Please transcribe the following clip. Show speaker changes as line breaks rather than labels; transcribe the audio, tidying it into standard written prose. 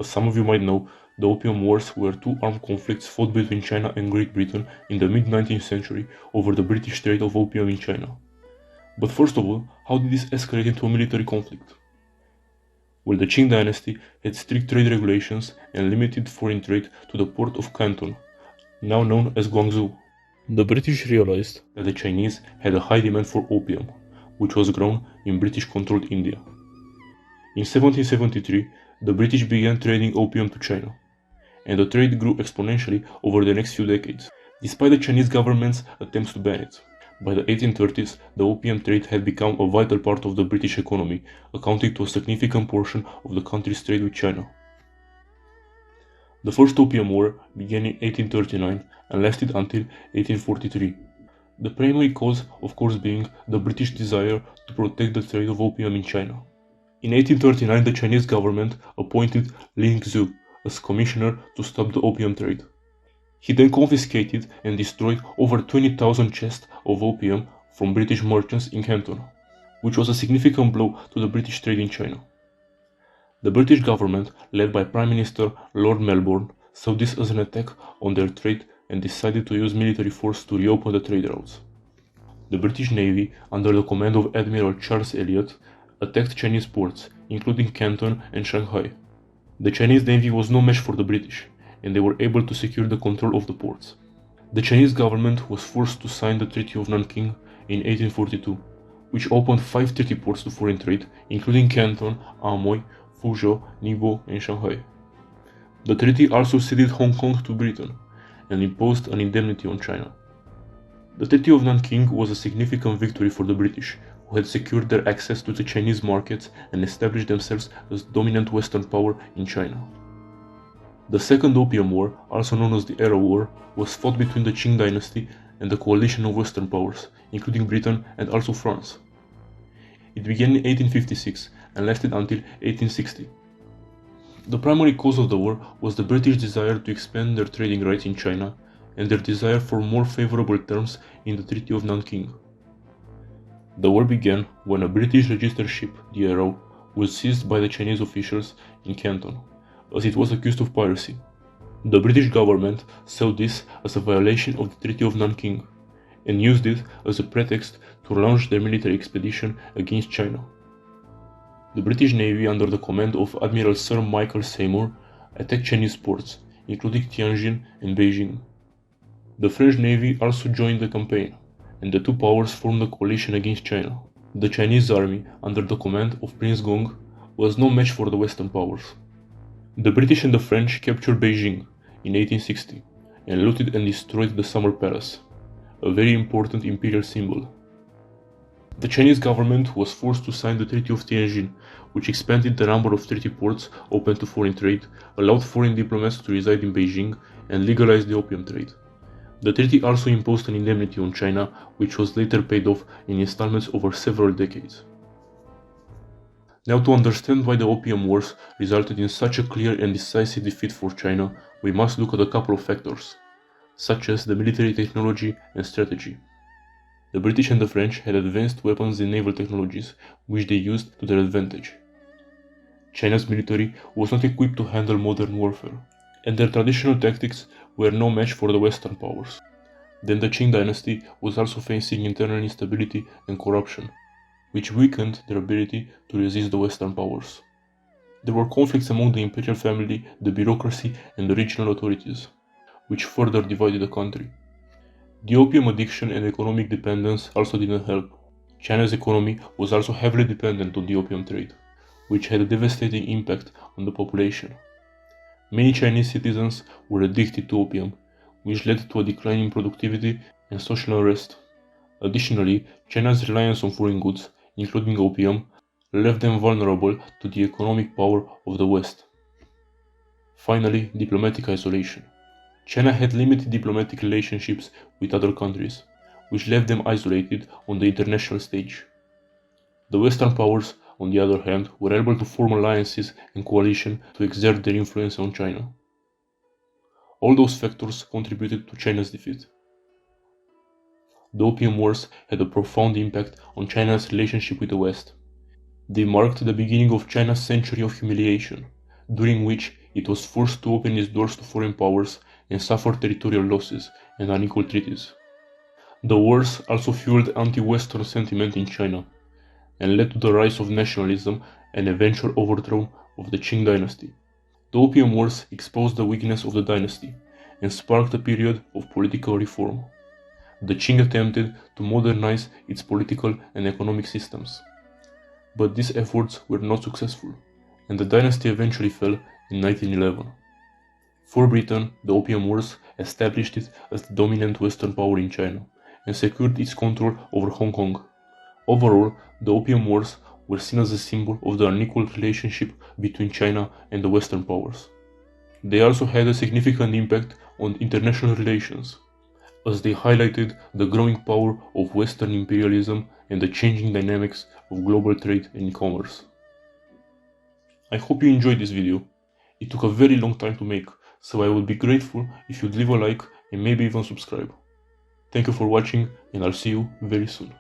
As some of you might know, the Opium Wars were two armed conflicts fought between China and Great Britain in the mid-19th century over the British trade of opium in China. But first of all, how did this escalate into a military conflict? Well, the Qing dynasty had strict trade regulations and limited foreign trade to the port of Canton, now known as Guangzhou. The British realized that the Chinese had a high demand for opium, which was grown in British-controlled India. In 1773, the British began trading opium to China, and the trade grew exponentially over the next few decades, despite the Chinese government's attempts to ban it. By the 1830s, the opium trade had become a vital part of the British economy, accounting to a significant portion of the country's trade with China. The First Opium War began in 1839 and lasted until 1843. The primary cause, of course, being the British desire to protect the trade of opium in China. In 1839, the Chinese government appointed Ling Zhu as commissioner to stop the opium trade. He then confiscated and destroyed over 20,000 chests of opium from British merchants in Canton, which was a significant blow to the British trade in China. The British government, led by Prime Minister Lord Melbourne, saw this as an attack on their trade and decided to use military force to reopen the trade routes. The British Navy, under the command of Admiral Charles Elliot, attacked Chinese ports, including Canton and Shanghai. The Chinese Navy was no match for the British, and they were able to secure the control of the ports. The Chinese government was forced to sign the Treaty of Nanking in 1842, which opened 5 treaty ports to foreign trade, including Canton, Amoy, Fuzhou, Ningbo, and Shanghai. The treaty also ceded Hong Kong to Britain and imposed an indemnity on China. The Treaty of Nanking was a significant victory for the British, who had secured their access to the Chinese markets and established themselves as dominant Western power in China. The Second Opium War, also known as the Arrow War, was fought between the Qing dynasty and the coalition of Western powers, including Britain and also France. It began in 1856 and lasted until 1860. The primary cause of the war was the British desire to expand their trading rights in China and their desire for more favorable terms in the Treaty of Nanking. The war began when a British registered ship, the Arrow, was seized by the Chinese officials in Canton, as it was accused of piracy. The British government saw this as a violation of the Treaty of Nanking and used it as a pretext to launch their military expedition against China. The British Navy, under the command of Admiral Sir Michael Seymour, attacked Chinese ports, including Tianjin and Beijing. The French Navy also joined the campaign, and the two powers formed a coalition against China. The Chinese army, under the command of Prince Gong, was no match for the Western powers. The British and the French captured Beijing in 1860 and looted and destroyed the Summer Palace, a very important imperial symbol. The Chinese government was forced to sign the Treaty of Tianjin, which expanded the number of treaty ports open to foreign trade, allowed foreign diplomats to reside in Beijing, and legalized the opium trade. The treaty also imposed an indemnity on China, which was later paid off in installments over several decades. Now, to understand why the Opium Wars resulted in such a clear and decisive defeat for China, we must look at a couple of factors, such as the military technology and strategy. The British and the French had advanced weapons and naval technologies, which they used to their advantage. China's military was not equipped to handle modern warfare, and their traditional tactics were no match for the Western powers. Then the Qing dynasty was also facing internal instability and corruption, which weakened their ability to resist the Western powers. There were conflicts among the imperial family, the bureaucracy, and the regional authorities, which further divided the country. The opium addiction and economic dependence also didn't help. China's economy was also heavily dependent on the opium trade, which had a devastating impact on the population. Many Chinese citizens were addicted to opium, which led to a decline in productivity and social unrest. Additionally, China's reliance on foreign goods, including opium, left them vulnerable to the economic power of the West. Finally, diplomatic isolation. China had limited diplomatic relationships with other countries, which left them isolated on the international stage. The Western powers, on the other hand, were able to form alliances and coalitions to exert their influence on China. All those factors contributed to China's defeat. The Opium Wars had a profound impact on China's relationship with the West. They marked the beginning of China's century of humiliation, during which it was forced to open its doors to foreign powers and suffer territorial losses and unequal treaties. The wars also fueled anti-Western sentiment in China and led to the rise of nationalism and eventual overthrow of the Qing dynasty. The Opium Wars exposed the weakness of the dynasty and sparked a period of political reform. The Qing attempted to modernize its political and economic systems, but these efforts were not successful, and the dynasty eventually fell in 1911. For Britain, the Opium Wars established it as the dominant Western power in China and secured its control over Hong Kong. Overall, the Opium Wars were seen as a symbol of the unequal relationship between China and the Western powers. They also had a significant impact on international relations, as they highlighted the growing power of Western imperialism and the changing dynamics of global trade and commerce. I hope you enjoyed this video. It took a very long time to make, so I would be grateful if you'd leave a like and maybe even subscribe. Thank you for watching, and I'll see you very soon.